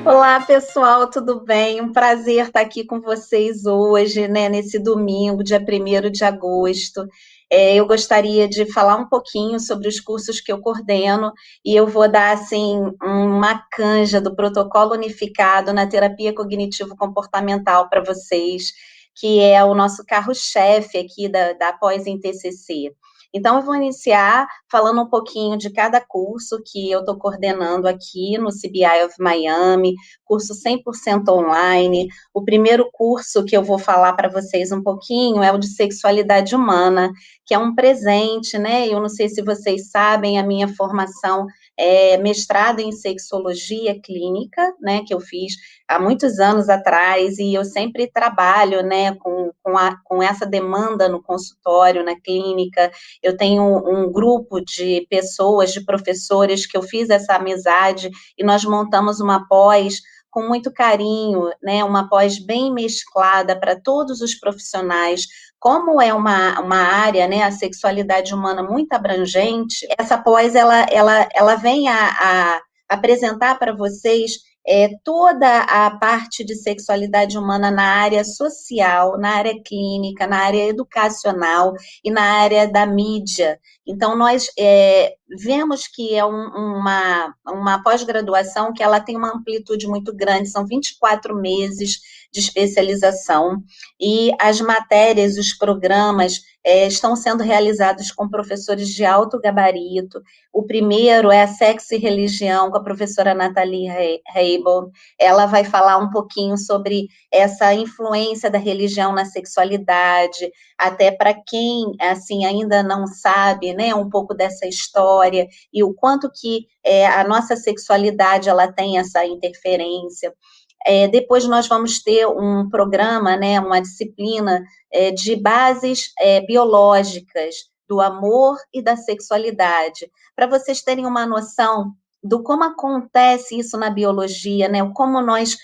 Olá, pessoal, tudo bem? Um prazer estar aqui com vocês hoje, né, nesse domingo, dia 1º de agosto. Eu gostaria de falar um pouquinho sobre os cursos que eu coordeno e eu vou dar, assim, uma canja do protocolo unificado na terapia cognitivo-comportamental para vocês, que é o nosso carro-chefe aqui da pós em TCC. Então, eu vou iniciar falando um pouquinho de cada curso que eu estou coordenando aqui no CBI of Miami, curso 100% online. O primeiro curso que eu vou falar para vocês um pouquinho é o de sexualidade humana, que é um presente, né? Eu não sei se vocês sabem, a minha formação é mestrado em sexologia clínica, né? Que eu fiz há muitos anos atrás, e eu sempre trabalho, né, com essa demanda no consultório, na clínica. Eu tenho um grupo de pessoas, de professores, que eu fiz essa amizade, e nós montamos uma pós com muito carinho, né, uma pós bem mesclada para todos os profissionais. Como é uma área, né, a sexualidade humana muito abrangente, essa pós, ela vem a apresentar para vocês toda a parte de sexualidade humana na área social, na área clínica, na área educacional e na área da mídia. Então, nós vemos que é uma pós-graduação que ela tem uma amplitude muito grande, são 24 meses de especialização, e as matérias, os programas, estão sendo realizados com professores de alto gabarito. O primeiro é a Sexo e Religião, com a professora Nathalie Reibel. Ela vai falar um pouquinho sobre essa influência da religião na sexualidade, até para quem, assim, ainda não sabe, né, um pouco dessa história, e o quanto que a nossa sexualidade, ela tem essa interferência. Depois nós vamos ter um programa, né, uma disciplina de bases biológicas do amor e da sexualidade, para vocês terem uma noção do como acontece isso na biologia, né? Como nós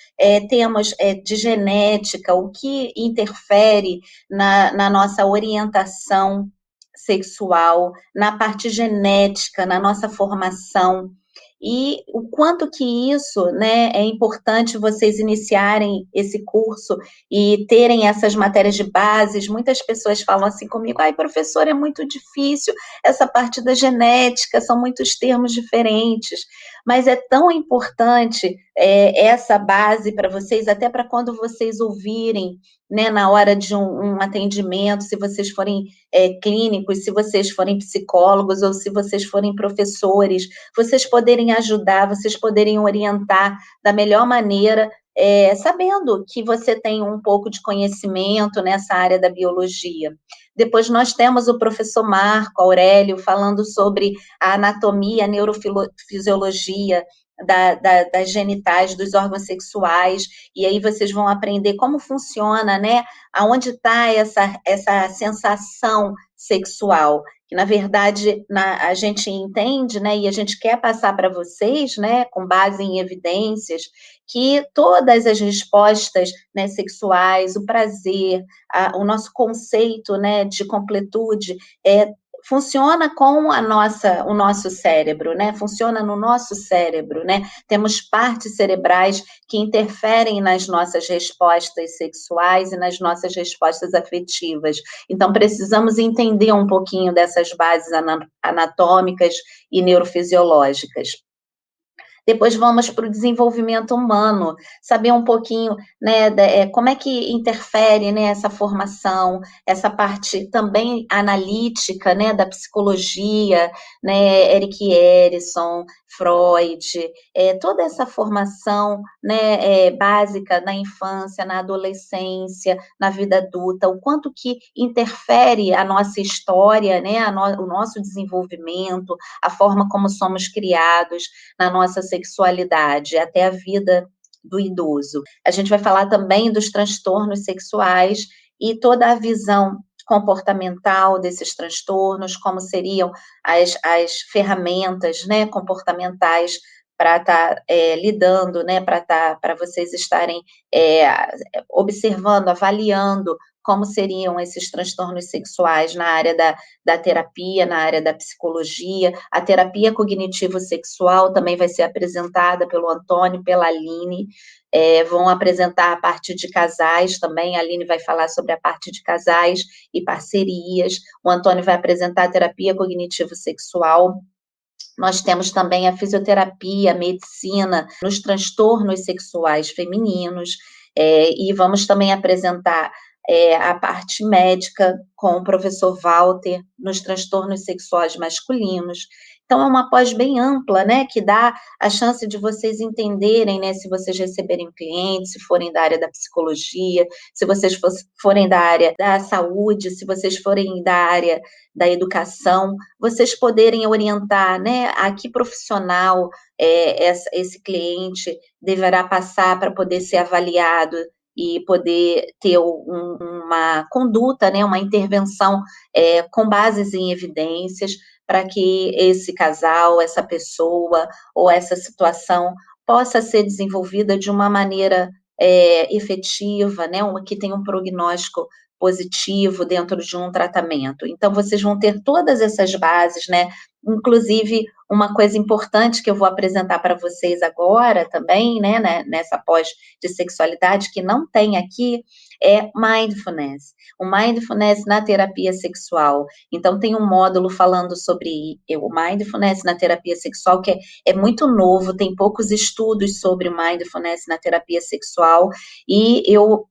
temos de genética, o que interfere na nossa orientação sexual, na parte genética, na nossa formação. E o quanto que isso, né, é importante vocês iniciarem esse curso e terem essas matérias de bases. Muitas pessoas falam assim comigo: ai, professor, é muito difícil essa parte da genética, são muitos termos diferentes, mas é tão importante essa base para vocês, até para quando vocês ouvirem, né, na hora de um atendimento, se vocês forem clínicos, se vocês forem psicólogos ou se vocês forem professores, vocês poderem ajudar, vocês poderem orientar da melhor maneira, sabendo que você tem um pouco de conhecimento nessa área da biologia. Depois nós temos o professor Marco Aurélio falando sobre a anatomia, a neurofisiologia das genitais, dos órgãos sexuais, e aí vocês vão aprender como funciona, né? Aonde está essa sensação sexual, que na verdade a gente entende, né, e a gente quer passar para vocês, né, com base em evidências, que todas as respostas, né, sexuais, o prazer, o nosso conceito, né, de completude, funciona com o nosso cérebro, né? Funciona no nosso cérebro, né? Temos partes cerebrais que interferem nas nossas respostas sexuais e nas nossas respostas afetivas. Então, precisamos entender um pouquinho dessas bases anatômicas e neurofisiológicas. Depois vamos para o desenvolvimento humano, saber um pouquinho, né, como é que interfere, né, essa formação, essa parte também analítica, né, da psicologia, né, Eric Erikson, Freud, toda essa formação, né, básica na infância, na adolescência, na vida adulta, o quanto que interfere a nossa história, né, o nosso desenvolvimento, a forma como somos criados na nossa sexualidade, até a vida do idoso. A gente vai falar também dos transtornos sexuais e toda a visão comportamental desses transtornos, como seriam as ferramentas, né, comportamentais para estar lidando, né, para vocês estarem observando, avaliando como seriam esses transtornos sexuais na área da terapia, na área da psicologia. A terapia cognitivo-sexual também vai ser apresentada pelo Antônio, pela Aline. Vão apresentar a parte de casais também. A Aline vai falar sobre a parte de casais e parcerias. O Antônio vai apresentar a terapia cognitivo-sexual. Nós temos também a fisioterapia, a medicina nos transtornos sexuais femininos, e vamos também apresentar a parte médica com o professor Walter nos transtornos sexuais masculinos. Então, é uma pós bem ampla, né, que dá a chance de vocês entenderem, né, se vocês receberem clientes, se forem da área da psicologia, se vocês forem da área da saúde, se vocês forem da área da educação, vocês poderem orientar, né, a que profissional esse cliente deverá passar para poder ser avaliado e poder ter uma conduta, né, uma intervenção com bases em evidências, para que esse casal, essa pessoa ou essa situação possa ser desenvolvida de uma maneira efetiva, né, que tenha um prognóstico positivo dentro de um tratamento. Então, vocês vão ter todas essas bases, né? Inclusive, uma coisa importante que eu vou apresentar para vocês agora também, né, nessa pós de sexualidade, que não tem aqui, é mindfulness. O mindfulness na terapia sexual. Então, tem um módulo falando sobre o mindfulness na terapia sexual, que é muito novo, tem poucos estudos sobre mindfulness na terapia sexual, e eu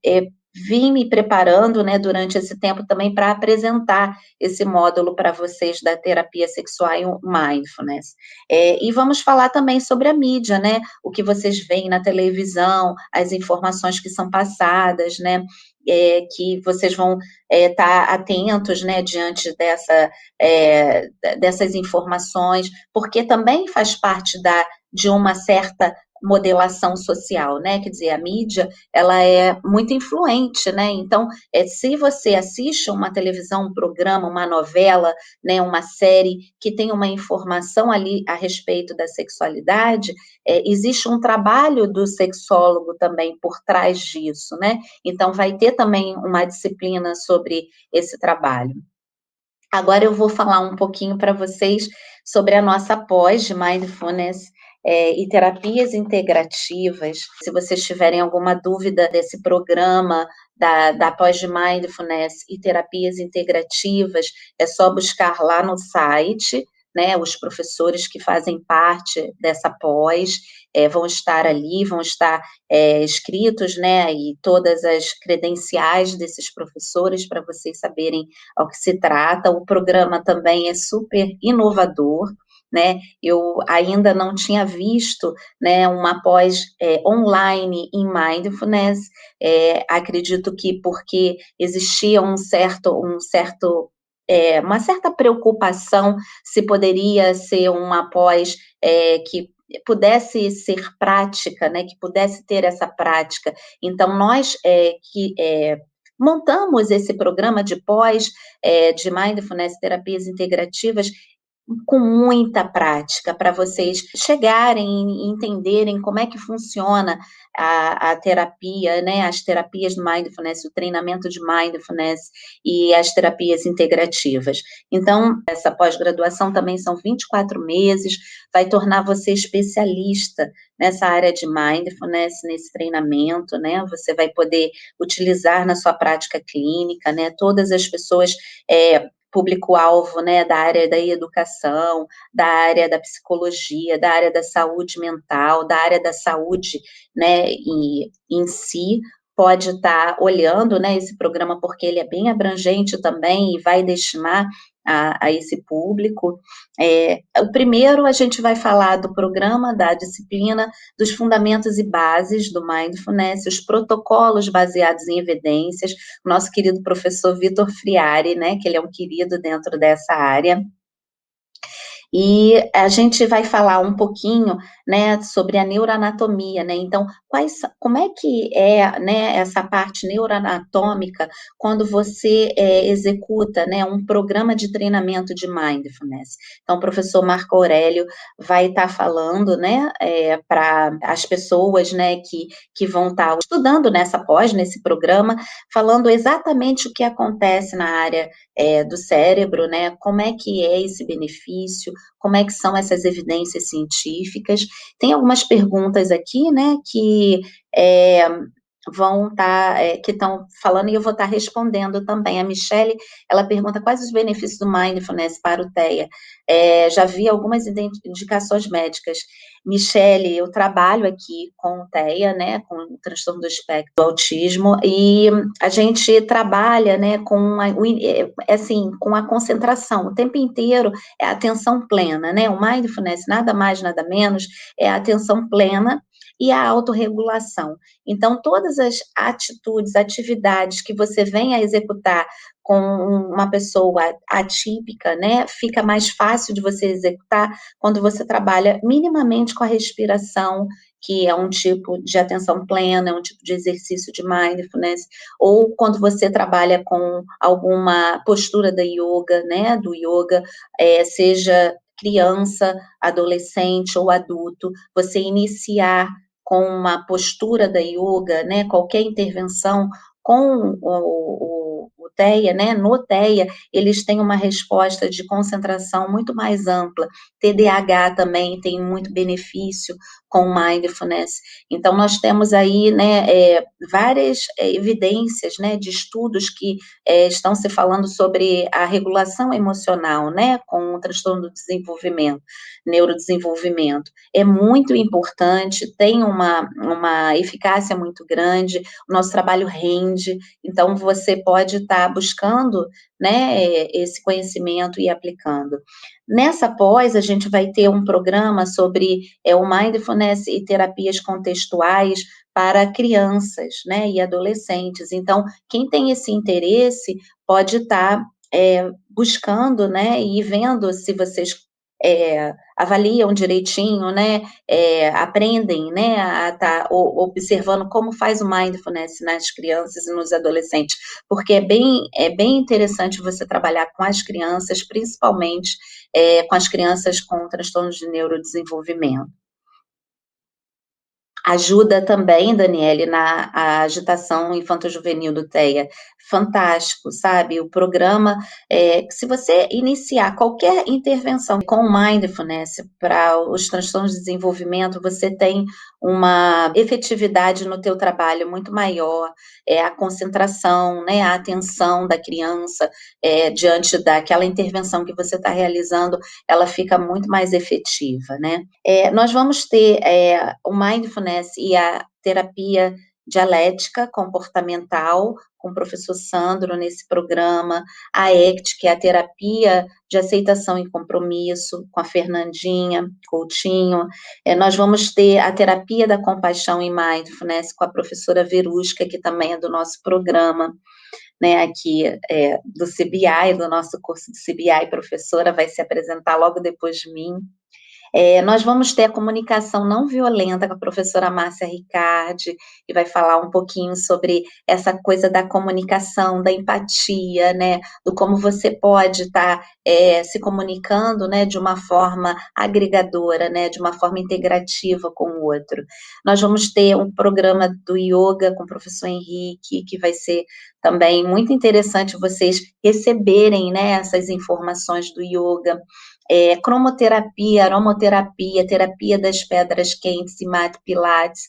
vim me preparando, né, durante esse tempo também para apresentar esse módulo para vocês da terapia sexual e mindfulness. E vamos falar também sobre a mídia, né, o que vocês veem na televisão, as informações que são passadas, né, que vocês vão estar atentos, né, diante dessas informações, porque também faz parte de uma certa modelação social, né? Quer dizer, a mídia, ela é muito influente, né? Então, se você assiste uma televisão, um programa, uma novela, né, uma série que tem uma informação ali a respeito da sexualidade, existe um trabalho do sexólogo também por trás disso, né? Então, vai ter também uma disciplina sobre esse trabalho. Agora eu vou falar um pouquinho para vocês sobre a nossa pós de Mindfulness e terapias integrativas. Se vocês tiverem alguma dúvida desse programa da pós de Mindfulness e terapias integrativas, é só buscar lá no site, né, os professores que fazem parte dessa pós vão estar ali, vão estar escritos, né, e todas as credenciais desses professores para vocês saberem ao que se trata. O programa também é super inovador, né? Eu ainda não tinha visto, né, uma pós online em mindfulness. Acredito que porque existia uma certa preocupação se poderia ser uma pós que pudesse ser prática, né, que pudesse ter essa prática. Então, nós montamos esse programa de pós de mindfulness, terapias integrativas, com muita prática, para vocês chegarem e entenderem como é que funciona a terapia, né, as terapias de mindfulness, o treinamento de mindfulness e as terapias integrativas. Então, essa pós-graduação também são 24 meses, vai tornar você especialista nessa área de mindfulness, nesse treinamento, né, você vai poder utilizar na sua prática clínica, né, todas as pessoas público-alvo, né, da área da educação, da área da psicologia, da área da saúde mental, da área da saúde, né, em si, pode estar olhando, né, esse programa, porque ele é bem abrangente também e vai destinar a esse público. O primeiro, a gente vai falar do programa, da disciplina, dos fundamentos e bases do Mindfulness, os protocolos baseados em evidências, o nosso querido professor Vitor Friari, né, que ele é um querido dentro dessa área. E a gente vai falar um pouquinho, né, sobre a neuroanatomia, né? Então, como é que é, né, essa parte neuroanatômica quando você executa, né, um programa de treinamento de mindfulness? Então, o professor Marco Aurélio vai estar falando, né, para as pessoas, né, que vão estar estudando nesse programa, falando exatamente o que acontece na área do cérebro, né, como é que é esse benefício, como é que são essas evidências científicas. Tem algumas perguntas aqui, né, que vão estar, que estão falando e eu vou estar respondendo também. A Michele, ela pergunta quais os benefícios do mindfulness para o TEA. Já vi algumas indicações médicas. Michele, eu trabalho aqui com o TEA, né, com o transtorno do espectro do autismo, e a gente trabalha, né, assim, com a concentração, o tempo inteiro é a atenção plena, né, o mindfulness, nada mais, nada menos, é a atenção plena e a autorregulação. Então, todas as atitudes, atividades que você vem a executar com uma pessoa atípica, né, fica mais fácil de você executar quando você trabalha minimamente com a respiração, que é um tipo de atenção plena, é um tipo de exercício de mindfulness, ou quando você trabalha com alguma postura da yoga, né, do yoga, seja criança, adolescente ou adulto, você iniciar com uma postura da yoga, né, qualquer intervenção com o TEA, né, no TEA, eles têm uma resposta de concentração muito mais ampla. TDAH também tem muito benefício com mindfulness. Então, nós temos aí, né, várias evidências, né, de estudos que estão se falando sobre a regulação emocional, né, com o transtorno do desenvolvimento, neurodesenvolvimento. É muito importante, tem uma eficácia muito grande, o nosso trabalho rende, então você pode estar buscando, né, esse conhecimento e aplicando. Nessa pós, a gente vai ter um programa sobre o mindfulness e terapias contextuais para crianças, né, e adolescentes. Então, quem tem esse interesse pode estar buscando, né, e vendo se vocês avaliam direitinho, né, aprendem, né, a estar observando como faz o mindfulness nas crianças e nos adolescentes, porque é bem interessante você trabalhar com as crianças, principalmente com as crianças com transtornos de neurodesenvolvimento. Ajuda também, Daniele, na agitação infanto-juvenil do TEA. Fantástico, sabe? O programa, se você iniciar qualquer intervenção com mindfulness para os transtornos de desenvolvimento, você tem uma efetividade no teu trabalho muito maior, a concentração, né, a atenção da criança diante daquela intervenção que você está realizando, ela fica muito mais efetiva, né? Nós vamos ter o mindfulness e a terapia dialética comportamental com o professor Sandro nesse programa, a ACT, que é a terapia de aceitação e compromisso, com a Fernandinha Coutinho. Nós vamos ter a terapia da compaixão e mindfulness com a professora Verusca, que também é do nosso programa, né, aqui do CBI, do nosso curso de CBI, professora, vai se apresentar logo depois de mim. Nós vamos ter a comunicação não violenta com a professora Márcia Ricardi, que vai falar um pouquinho sobre essa coisa da comunicação, da empatia, né, do como você pode estar se comunicando, né, de uma forma agregadora, né, de uma forma integrativa com o outro. Nós vamos ter um programa do yoga com o professor Henrique, que vai ser também muito interessante vocês receberem, né, essas informações do yoga. Cromoterapia, aromoterapia, terapia das pedras quentes e mate pilates,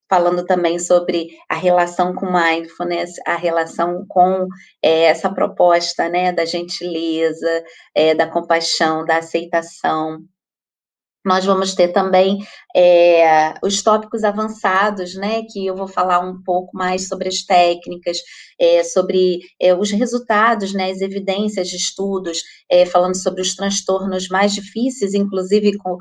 falando também sobre a relação com mindfulness, a relação com essa proposta, né, da gentileza, da compaixão, da aceitação. Nós vamos ter também os tópicos avançados, né, que eu vou falar um pouco mais sobre as técnicas, sobre os resultados, né, as evidências de estudos, falando sobre os transtornos mais difíceis, inclusive com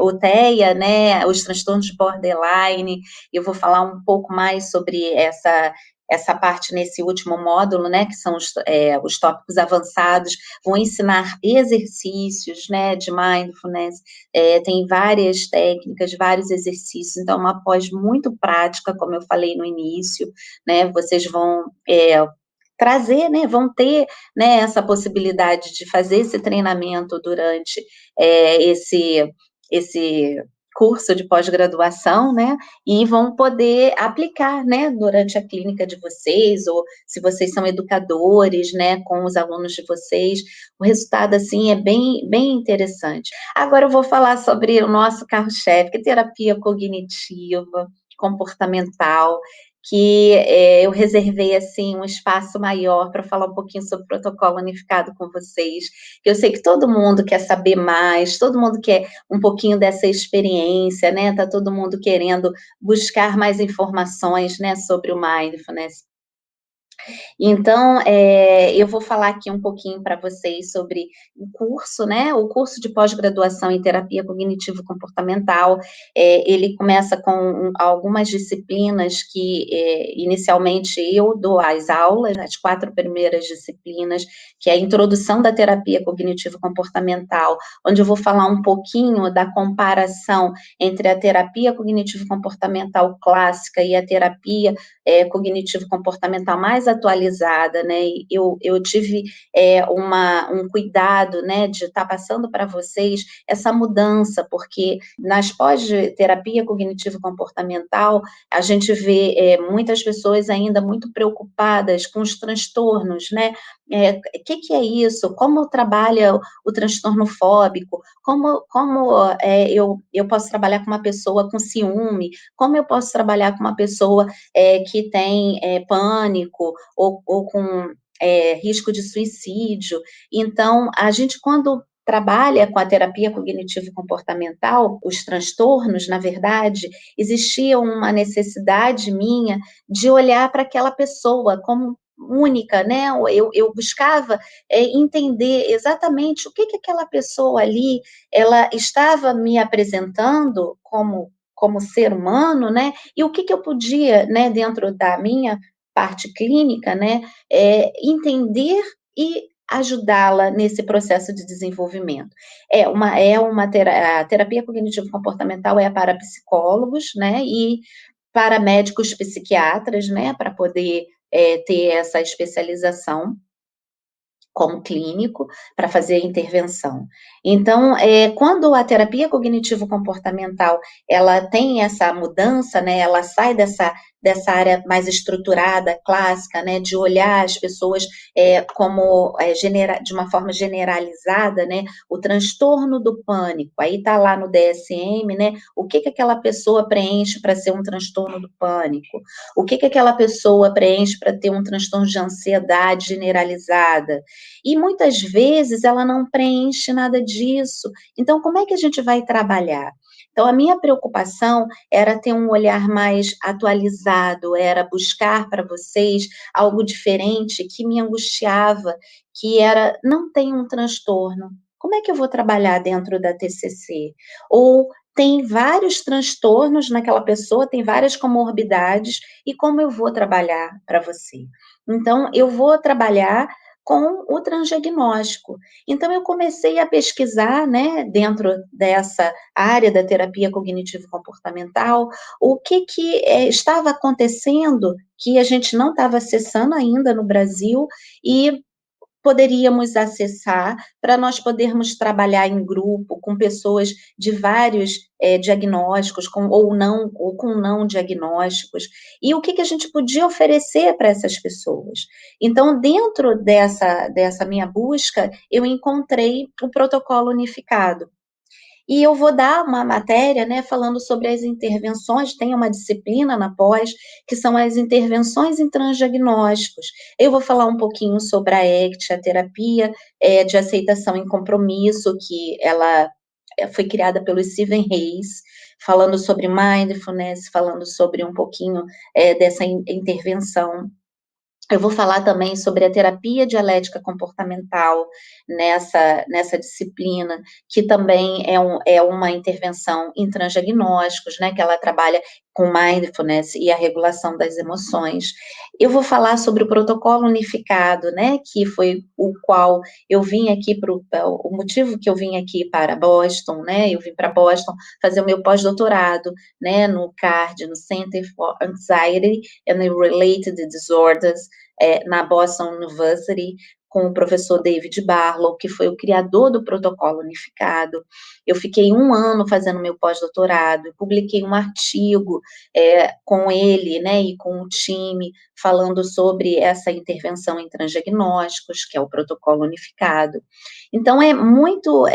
o TEA, né, os transtornos borderline. Eu vou falar um pouco mais sobre essa parte nesse último módulo, né, que são os tópicos avançados, vão ensinar exercícios, né, de mindfulness, tem várias técnicas, vários exercícios, então é uma pós muito prática, como eu falei no início, né, vocês vão trazer, né, vão ter, né, essa possibilidade de fazer esse treinamento durante esse curso de pós-graduação, né, e vão poder aplicar, né, durante a clínica de vocês, ou se vocês são educadores, né, com os alunos de vocês, o resultado, assim, é bem, bem interessante. Agora eu vou falar sobre o nosso carro-chefe, que é terapia cognitiva, comportamental, que eu reservei, assim, um espaço maior para falar um pouquinho sobre o protocolo unificado com vocês, que eu sei que todo mundo quer saber mais, todo mundo quer um pouquinho dessa experiência, né, tá todo mundo querendo buscar mais informações, né, sobre o mindfulness. Então, eu vou falar aqui um pouquinho para vocês sobre o curso, né? O curso de pós-graduação em terapia cognitivo-comportamental. Ele começa com algumas disciplinas que, inicialmente, eu dou as aulas, as 4 primeiras disciplinas, que é a introdução da terapia cognitivo-comportamental, onde eu vou falar um pouquinho da comparação entre a terapia cognitivo-comportamental clássica e a terapia cognitivo-comportamental mais atualizada, né? Eu tive um cuidado, né, de estar passando para vocês essa mudança, porque nas pós-terapia cognitivo-comportamental, a gente vê muitas pessoas ainda muito preocupadas com os transtornos, né? O que é isso? Como trabalha o transtorno fóbico? Eu posso trabalhar com uma pessoa com ciúme? Como eu posso trabalhar com uma pessoa que tem pânico ou com risco de suicídio? Então, a gente, quando trabalha com a terapia cognitivo-comportamental, os transtornos, na verdade, existia uma necessidade minha de olhar para aquela pessoa como única, né? Eu buscava entender exatamente o que aquela pessoa ali ela estava me apresentando como ser humano, né? E o que eu podia, né, dentro da minha parte clínica, né, entender e ajudá-la nesse processo de desenvolvimento. A terapia cognitivo-comportamental é para psicólogos, né, e para médicos psiquiatras, né, para poder ter essa especialização como clínico, para fazer a intervenção. Então, quando a terapia cognitivo-comportamental, ela tem essa mudança, né, ela sai dessa área mais estruturada, clássica, né, de olhar as pessoas de uma forma generalizada, né, o transtorno do pânico, aí está lá no DSM, né, o que aquela pessoa preenche para ser um transtorno do pânico, o que aquela pessoa preenche para ter um transtorno de ansiedade generalizada, e muitas vezes ela não preenche nada disso. Então, como é que a gente vai trabalhar? Então, a minha preocupação era ter um olhar mais atualizado, era buscar para vocês algo diferente que me angustiava, que era, não tem um transtorno. Como é que eu vou trabalhar dentro da TCC? Ou tem vários transtornos naquela pessoa, tem várias comorbidades, e como eu vou trabalhar para você? Então, eu vou trabalhar com o transdiagnóstico. Então, eu comecei a pesquisar, né, dentro dessa área da terapia cognitivo-comportamental, o que estava acontecendo que a gente não estava acessando ainda no Brasil e poderíamos acessar para nós podermos trabalhar em grupo com pessoas de vários diagnósticos, ou com não diagnósticos, e o que a gente podia oferecer para essas pessoas. Então, dentro dessa minha busca, eu encontrei o protocolo unificado. E eu vou dar uma matéria, né, falando sobre as intervenções, tem uma disciplina na pós, que são as intervenções em transdiagnósticos. Eu vou falar um pouquinho sobre a ACT, a terapia de aceitação em compromisso, que ela foi criada pelo Stephen Hayes, falando sobre mindfulness, falando sobre um pouquinho dessa intervenção. Eu vou falar também sobre a terapia dialética comportamental nessa disciplina, que também é uma intervenção em transdiagnósticos, né, que ela trabalha com mindfulness e a regulação das emoções. Eu vou falar sobre o protocolo unificado, né, que foi o qual eu vim aqui o motivo que eu vim aqui para Boston, né, eu vim para Boston fazer o meu pós-doutorado, né, no CARD, no Center for Anxiety and Related Disorders, na Boston University, com o professor David Barlow, que foi o criador do protocolo unificado. Eu fiquei 1 ano fazendo meu pós-doutorado, publiquei um artigo com ele, né, e com o time, falando sobre essa intervenção em transdiagnósticos, que é o protocolo unificado. Então, é muito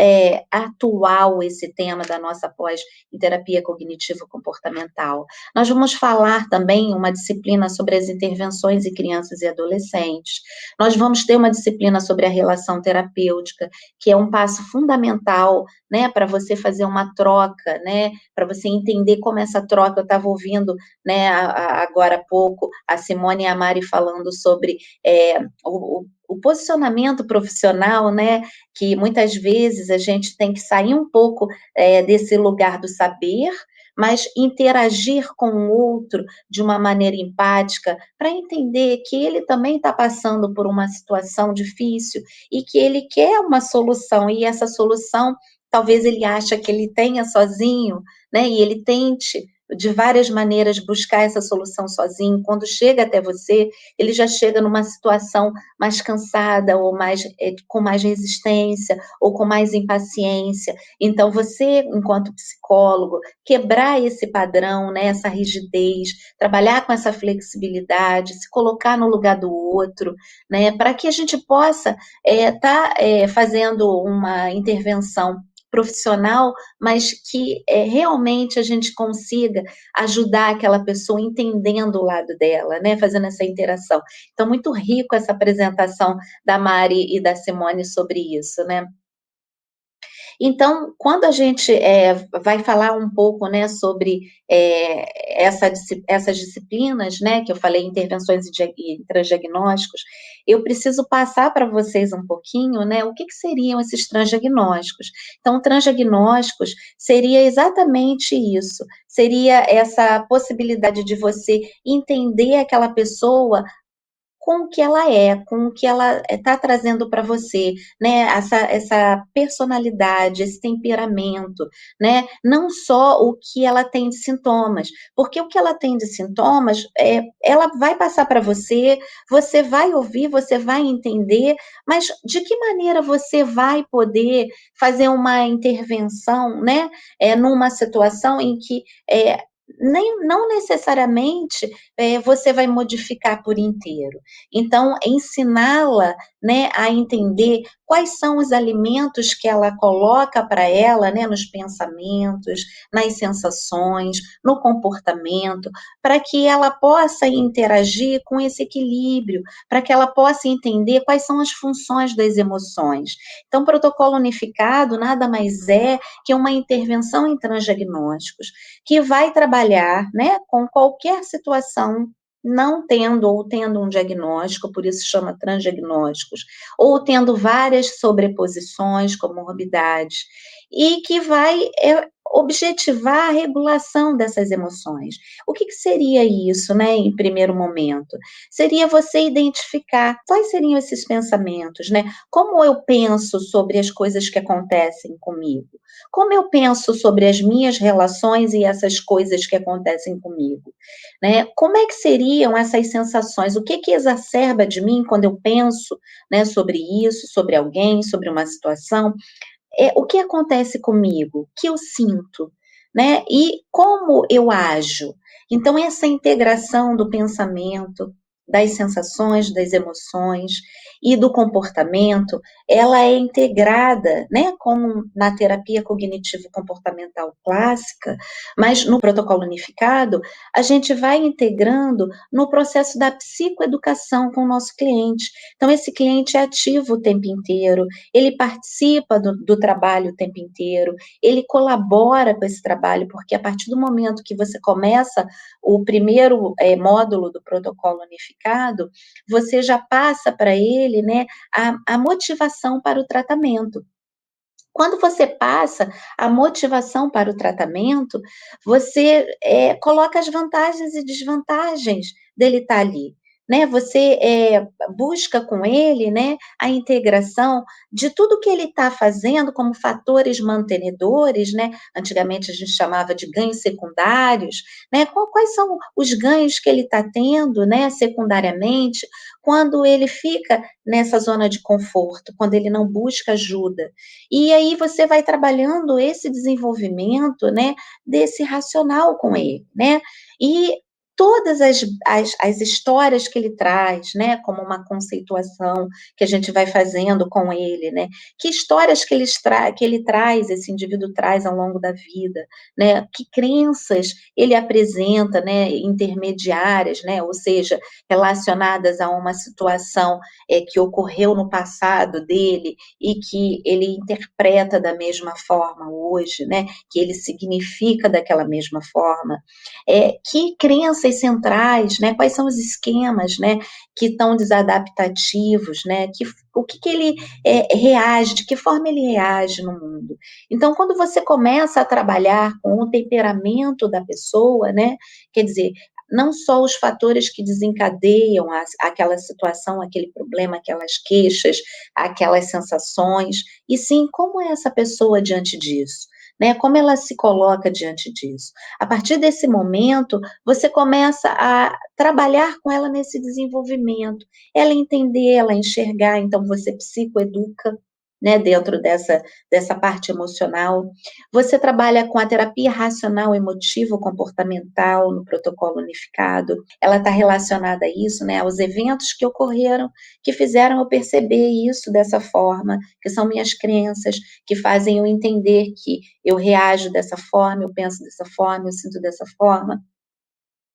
atual esse tema da nossa pós em terapia cognitivo-comportamental. Nós vamos falar também uma disciplina sobre as intervenções em crianças e adolescentes. Nós vamos ter uma disciplina sobre a relação terapêutica, que é um passo fundamental, né, para você fazer uma troca, né, para você entender como essa troca, eu estava ouvindo, né, agora há pouco, a Simone e a Mari falando sobre o posicionamento profissional, né, que muitas vezes a gente tem que sair um pouco desse lugar do saber, mas interagir com o outro de uma maneira empática, para entender que ele também está passando por uma situação difícil e que ele quer uma solução, e essa solução talvez ele acha que ele tenha sozinho, né, e ele tente de várias maneiras buscar essa solução sozinho. Quando chega até você, ele já chega numa situação mais cansada, ou com mais resistência, ou com mais impaciência. Então, você, enquanto psicólogo, quebrar esse padrão, né, essa rigidez, trabalhar com essa flexibilidade, se colocar no lugar do outro, né, para que a gente possa estar fazendo uma intervenção profissional, mas que realmente a gente consiga ajudar aquela pessoa entendendo o lado dela, né, fazendo essa interação. Então, muito rico essa apresentação da Mari e da Simone sobre isso, né. Então, quando a gente vai falar um pouco, né, sobre essas disciplinas, né, que eu falei, intervenções e transdiagnósticos, eu preciso passar para vocês um pouquinho, né, o que seriam esses transdiagnósticos. Então, transdiagnósticos seria exatamente isso, seria essa possibilidade de você entender aquela pessoa com o que ela é, com o que ela está trazendo para você, né? Essa personalidade, esse temperamento, né? Não só o que ela tem de sintomas, porque o que ela tem de sintomas, ela vai passar para você, você vai ouvir, você vai entender, mas de que maneira você vai poder fazer uma intervenção, né? Numa situação em que não necessariamente você vai modificar por inteiro. Então, ensiná-la, né, a entender quais são os alimentos que ela coloca para ela, né, nos pensamentos, nas sensações, no comportamento, para que ela possa interagir com esse equilíbrio, para que ela possa entender quais são as funções das emoções. Então, o protocolo unificado nada mais é que uma intervenção em transdiagnósticos, que vai trabalhar, né, com qualquer situação, não tendo ou tendo um diagnóstico, por isso chama transdiagnósticos, ou tendo várias sobreposições, comorbidades, e que vai objetivar a regulação dessas emoções. O que seria isso, né, em primeiro momento? Seria você identificar quais seriam esses pensamentos, né? Como eu penso sobre as coisas que acontecem comigo? Como eu penso sobre as minhas relações e essas coisas que acontecem comigo, né? Como é que seriam essas sensações? O que exacerba de mim quando eu penso, né, sobre isso, sobre alguém, sobre uma situação? O que acontece comigo? O que eu sinto, né? E como eu ajo? Então, essa integração do pensamento, das sensações, das emoções e do comportamento, ela é integrada, né, como na terapia cognitivo-comportamental clássica, mas no protocolo unificado, a gente vai integrando no processo da psicoeducação com o nosso cliente. Então, esse cliente é ativo o tempo inteiro, ele participa do trabalho o tempo inteiro, ele colabora com esse trabalho, porque a partir do momento que você começa o primeiro módulo do protocolo unificado, você já passa para ele, né, a motivação para o tratamento. Quando você passa a motivação para o tratamento, você coloca as vantagens e desvantagens dele estar ali, né? Você busca com ele, né, a integração de tudo que ele está fazendo como fatores mantenedores, né? Antigamente a gente chamava de ganhos secundários, né? Quais são os ganhos que ele está tendo, né, secundariamente, quando ele fica nessa zona de conforto, quando ele não busca ajuda. E aí você vai trabalhando esse desenvolvimento, né, desse racional com ele, né? E todas as histórias que ele traz, né, como uma conceituação que a gente vai fazendo com ele, né? Que histórias que ele traz, esse indivíduo traz ao longo da vida, né? Que crenças ele apresenta, né, intermediárias, né? Ou seja, relacionadas a uma situação que ocorreu no passado dele e que ele interpreta da mesma forma hoje, né? Que ele significa daquela mesma forma. Que crenças centrais, né? Quais são os esquemas, né? Que estão desadaptativos, né? O que ele reage, de que forma ele reage no mundo. Então, quando você começa a trabalhar com o temperamento da pessoa, né? Quer dizer, não só os fatores que desencadeiam aquela situação, aquele problema, aquelas queixas, aquelas sensações, e sim como é essa pessoa diante disso, né? Como ela se coloca diante disso. A partir desse momento, você começa a trabalhar com ela nesse desenvolvimento, ela entender, ela enxergar, então você psicoeduca, né, dentro dessa parte emocional. Você trabalha com a terapia racional, emotivo, comportamental no protocolo unificado. Ela está relacionada a isso, né, aos eventos que ocorreram, que fizeram eu perceber isso dessa forma, que são minhas crenças, que fazem eu entender que eu reajo dessa forma, eu penso dessa forma, eu sinto dessa forma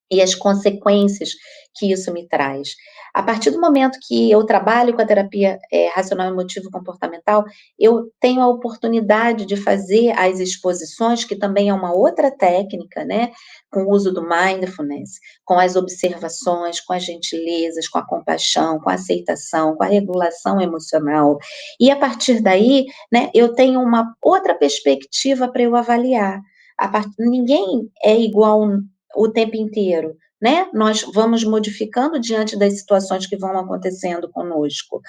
e as consequências que isso me traz. A partir do momento que eu trabalho com a terapia racional emotivo comportamental, eu tenho a oportunidade de fazer as exposições, que também é uma outra técnica, né, com o uso do mindfulness, com as observações, com as gentilezas, com a compaixão, com a aceitação, com a regulação emocional. E a partir daí, né, eu tenho uma outra perspectiva para eu avaliar. Ninguém é igual o tempo inteiro, né? Nós vamos modificando diante das situações que vão acontecendo conosco.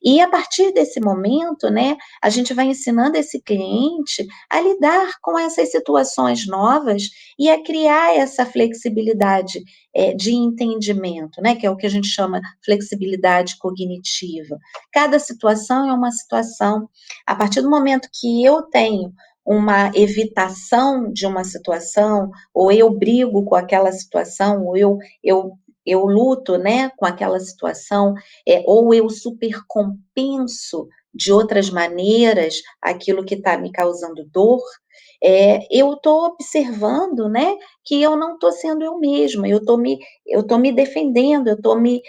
E a partir desse momento, né, a gente vai ensinando esse cliente a lidar com essas situações novas e a criar essa flexibilidade de entendimento, né, que é o que a gente chama flexibilidade cognitiva. Cada situação é uma situação. A partir do momento que eu tenho uma evitação de uma situação, ou eu brigo com aquela situação, ou eu luto, né, com aquela situação, ou eu supercompenso de outras maneiras aquilo que está me causando dor, eu estou observando, né, que eu não estou sendo eu mesma, eu estou me defendendo, eu estou me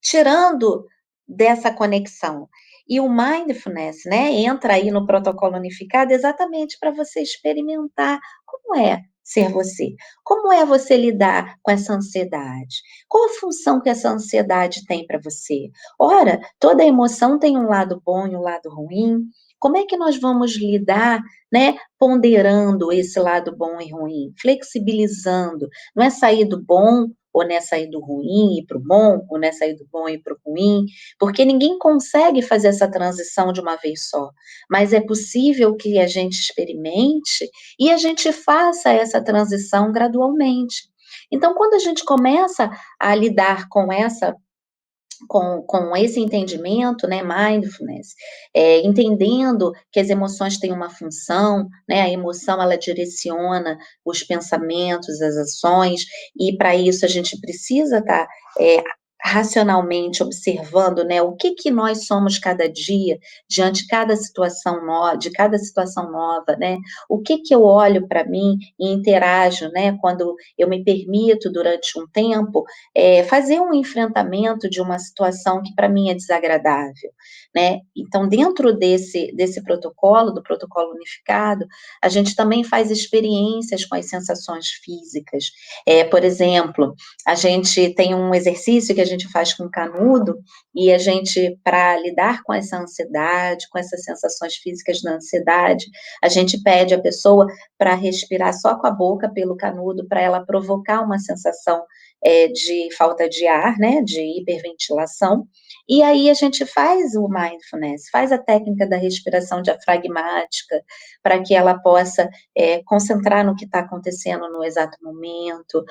tirando dessa conexão. E o mindfulness, né, entra aí no protocolo unificado exatamente para você experimentar como é ser você. Como é você lidar com essa ansiedade? Qual a função que essa ansiedade tem para você? Ora, toda emoção tem um lado bom e um lado ruim. Como é que nós vamos lidar, né, ponderando esse lado bom e ruim, flexibilizando? Não é sair do bom ou nessa aí do ruim e para o bom, ou nessa aí do bom e para o ruim, porque ninguém consegue fazer essa transição de uma vez só, mas é possível que a gente experimente e a gente faça essa transição gradualmente. Então, quando a gente começa a lidar com esse entendimento, né, mindfulness, entendendo que as emoções têm uma função, né, a emoção ela direciona os pensamentos, as ações, e para isso a gente precisa estar racionalmente observando, né, o que nós somos cada dia diante de cada situação nova, né, o que eu olho para mim e interajo, né, quando eu me permito durante um tempo fazer um enfrentamento de uma situação que para mim é desagradável, né? Então, dentro desse protocolo, do protocolo unificado, a gente também faz experiências com as sensações físicas. Por exemplo, a gente tem um exercício que a gente faz com canudo, e a gente, para lidar com essa ansiedade, com essas sensações físicas da ansiedade, a gente pede a pessoa para respirar só com a boca pelo canudo, para ela provocar uma sensação de falta de ar, né, de hiperventilação, e aí a gente faz o mindfulness, faz a técnica da respiração diafragmática, para que ela possa concentrar no que está acontecendo no exato momento,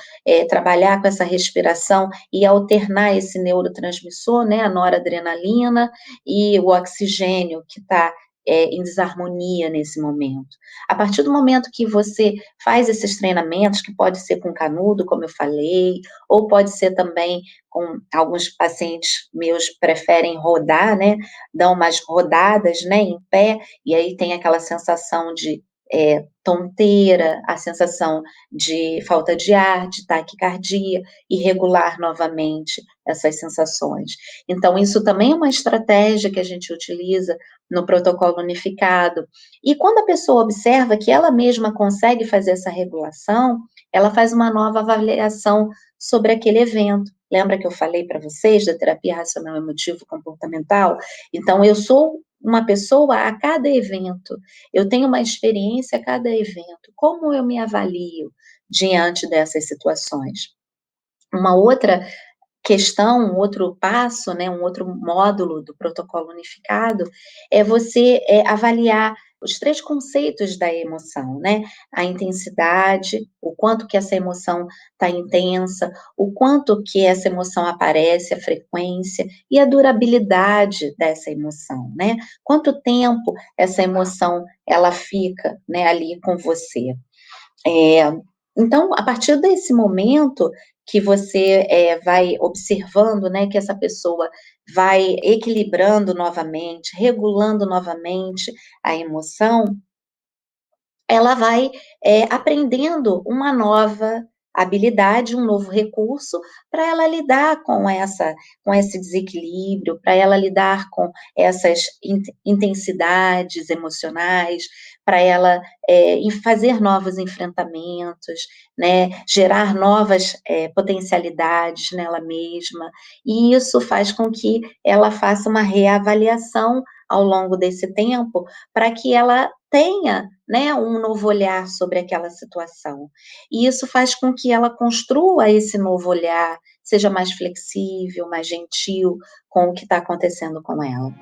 trabalhar com essa respiração e alternar esse neurotransmissor, né, a noradrenalina e o oxigênio que está em desarmonia nesse momento. A partir do momento que você faz esses treinamentos, que pode ser com canudo, como eu falei, ou pode ser também com alguns pacientes meus preferem rodar, né, dão umas rodadas, né, em pé, e aí tem aquela sensação de tonteira, a sensação de falta de ar, de taquicardia, e regular novamente essas sensações. Então, isso também é uma estratégia que a gente utiliza no protocolo unificado. E quando a pessoa observa que ela mesma consegue fazer essa regulação, ela faz uma nova avaliação sobre aquele evento. Lembra que eu falei para vocês da terapia racional emotivo comportamental? Então, eu sou uma pessoa a cada evento, eu tenho uma experiência a cada evento. Como eu me avalio diante dessas situações? Uma outra questão, um outro passo, né, um outro módulo do protocolo unificado, é você avaliar os 3 conceitos da emoção, né? A intensidade, o quanto que essa emoção está intensa, o quanto que essa emoção aparece, a frequência e a durabilidade dessa emoção, né? Quanto tempo essa emoção ela fica, né, ali com você. É, então, a partir desse momento que você vai observando, né, que essa pessoa vai equilibrando novamente, regulando novamente a emoção, ela vai aprendendo uma nova habilidade, um novo recurso para ela lidar com esse desequilíbrio, para ela lidar com essas intensidades emocionais, para ela fazer novos enfrentamentos, né, gerar novas potencialidades nela mesma, e isso faz com que ela faça uma reavaliação ao longo desse tempo, para que ela tenha, né, um novo olhar sobre aquela situação. E isso faz com que ela construa esse novo olhar, seja mais flexível, mais gentil com o que está acontecendo com ela.